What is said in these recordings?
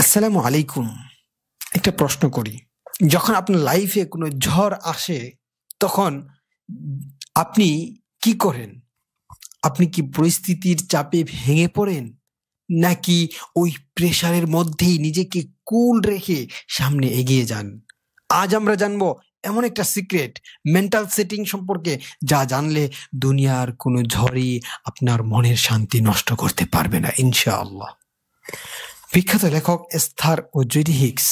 আসসালামু আলাইকুম। একটা প্রশ্ন করি। যখন আপনার লাইফে কোনো ঝড় আসে, তখন আপনি কি করেন? আপনি কি পরিস্থিতির চাপে ভেঙে পড়েন? নাকি ওই প্রেশারের মধ্যেই নিজেকে কুল রেখে সামনে এগিয়ে যান? আজ আমরা জানবো এমন একটা সিক্রেট মেন্টাল সেটিং সম্পর্কে, যা জানলে দুনিয়ার কোনো ঝড়ই আপনার মনের শান্তি নষ্ট করতে পারবে না ইনশাআল্লাহ। বিখ্যাত লেখক এস্থার ও জেডি হিক্স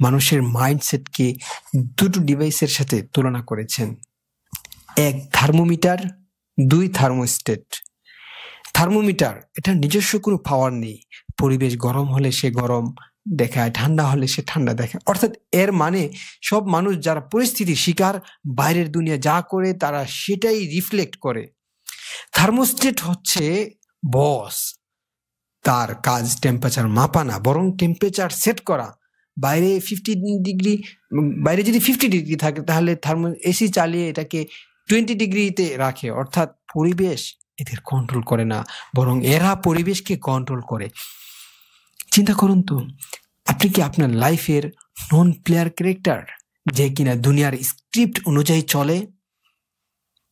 মানুষের মাইন্ডসেটকে দুটো ডিভাইসের সাথে তুলনা করেছেন। এক থার্মোমিটার, দুই থার্মোস্টেট। থার্মোমিটার, এটা নিজস্ব কোনো পাওয়ার নেই। পরিবেশ গরম হলে সে গরম দেখায়, ঠান্ডা হলে সে ঠান্ডা দেখায়। অর্থাৎ এর মানে সব মানুষ যারা পরিস্থিতির শিকার, বাইরের দুনিয়া যা করে তারা সেটাই রিফ্লেক্ট করে। থার্মোস্টেট হচ্ছে বস, তার কাজ টেম্পারেচার মাপা না, বরং টেম্পারেচার সেট করা। বাইরে 50 ডিগ্রি, বাইরে যদি 50 ডিগ্রি থাকে তাহলে এসি চালিয়ে এটাকে 20 ডিগ্রিতে রাখে। অর্থাৎ পরিবেশ এদের কন্ট্রোল করে না, বরং এরা পরিবেশকে কন্ট্রোল করে। চিন্তা করুন তো, আপনি কি আপনার লাইফের নন প্লেয়ার ক্যারেক্টার, যে কিনা দুনিয়ার স্ক্রিপ্ট অনুযায়ী চলে?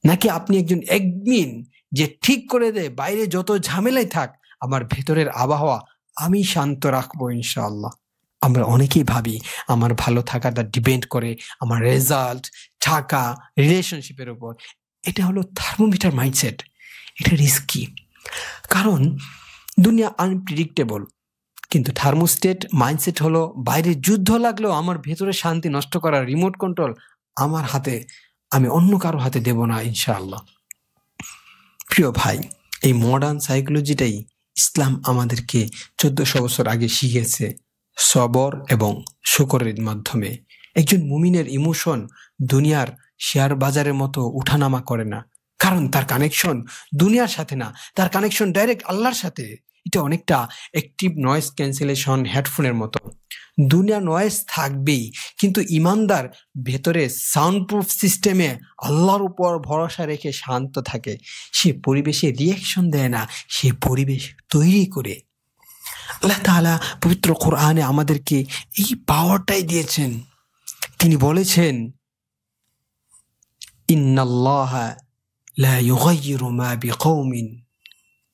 নাকি আপনি একজন অ্যাডমিন, যে ঠিক করে দেয় বাইরে যত ঝামেলাই থাক, আমার ভেতরের আবহাওয়া আমি শান্ত রাখবো ইনশাআল্লাহ? আমরা অনেকেই ভাবি আমার ভালো থাকাটা ডিপেন্ড করে আমার রেজাল্ট, টাকা, রিলেশনশিপের উপর। এটা হলো থার্মোমিটার মাইন্ডসেট। এটা রিস্কি, কারণ দুনিয়া আনপ্রেডিক্টেবল। কিন্তু থার্মোস্টেট মাইন্ডসেট হলো বাইরে যুদ্ধ লাগলেও আমার ভেতরে শান্তি নষ্ট করার রিমোট কন্ট্রোল আমার হাতে, আমি অন্য কারো হাতে দেব না ইনশাআল্লাহ। প্রিয় ভাই, এই মডার্ন সাইকোলজিটাই ইসলাম আমাদেরকে 1400 বছর আগে শিখিয়েছে, সবর এবং শুকরের মাধ্যমে। একজন মুমিনের ইমোশন দুনিয়ার শেয়ার বাজারের মতো উঠানামা করে না, কারণ তার কানেকশন দুনিয়ার সাথে না, তার কানেকশন ডাইরেক্ট আল্লাহর সাথে। এটা অনেকটা অ্যাক্টিভ নয়েজ ক্যান্সেলেশন হেডফোনের মতো। দুনিয়া নয়েজ থাকবেই, কিন্তু ইমানদার ভেতরে সাউন্ড প্রুফ সিস্টেমে আল্লাহর উপর ভরসা রেখে শান্ত থাকে। সে পরিবেশে রিয়াকশন দেয় না, সে পরিবেশ তৈরি করে। আল্লাহ তাআলা পবিত্র কোরআনে আমাদেরকে এই পাওয়ারটাই দিয়েছেন। তিনি বলেছেন, ইন্নাল্লাহা লা ইউগাইয়িরু মা বিকওমিন,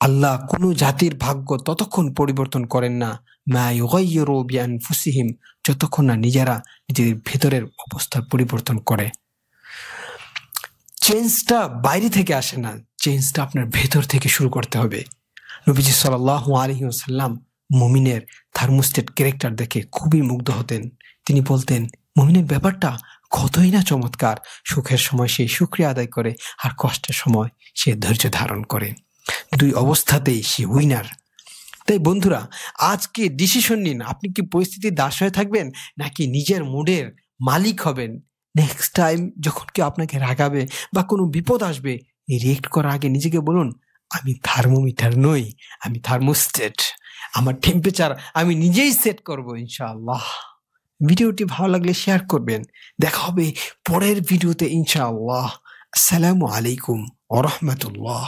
আল্লাহ কোনো জাতির ভাগ্য ততক্ষণ পরিবর্তন করেন না, মা ইউগাইয়িরু বিআনফুসিহিম, যতক্ষণ না নিজেরা নিজেদের ভেতরের অবস্থা পরিবর্তন করে। চেঞ্জটা বাইরে থেকে আসে না, চেঞ্জটা আপনার ভেতর থেকে শুরু করতে হবে। নবীজি সাল্লাল্লাহু আলাইহি ওয়াসাল্লাম মুমিনের থার্মোস্টেট ক্যারেক্টার দেখে খুবই মুগ্ধ হতেন। তিনি বলতেন, মুমিনের ব্যাপারটা কতই না চমৎকার। সুখের সময় সে শুকরিয়া আদায় করে, আর কষ্টের সময় সে ধৈর্য ধারণ করে। দুই অবস্থাতেই সে উইনার। তাই বন্ধুরা, আজকে ডিসিশন নিন, আপনি কি পরিস্থিতির দাস হয়ে থাকবেন, নাকি নিজের মুডের মালিক হবেন? নেক্সট টাইম যখন কেউ আপনাকে রাগাবে বা কোনো বিপদ আসবে, রিয়েক্ট করার আগে নিজেকে বলুন, আমি থার্মোমিটার নই, আমি থার্মোস্টেট। আমার টেম্পারেচার আমি নিজেই সেট করব ইনশাআল্লাহ। ভিডিওটি ভালো লাগলে শেয়ার করবেন। দেখা হবে পরের ভিডিওতে ইনশাআল্লাহ। আসসালামু আলাইকুম ওয়া রাহমাতুল্লাহ।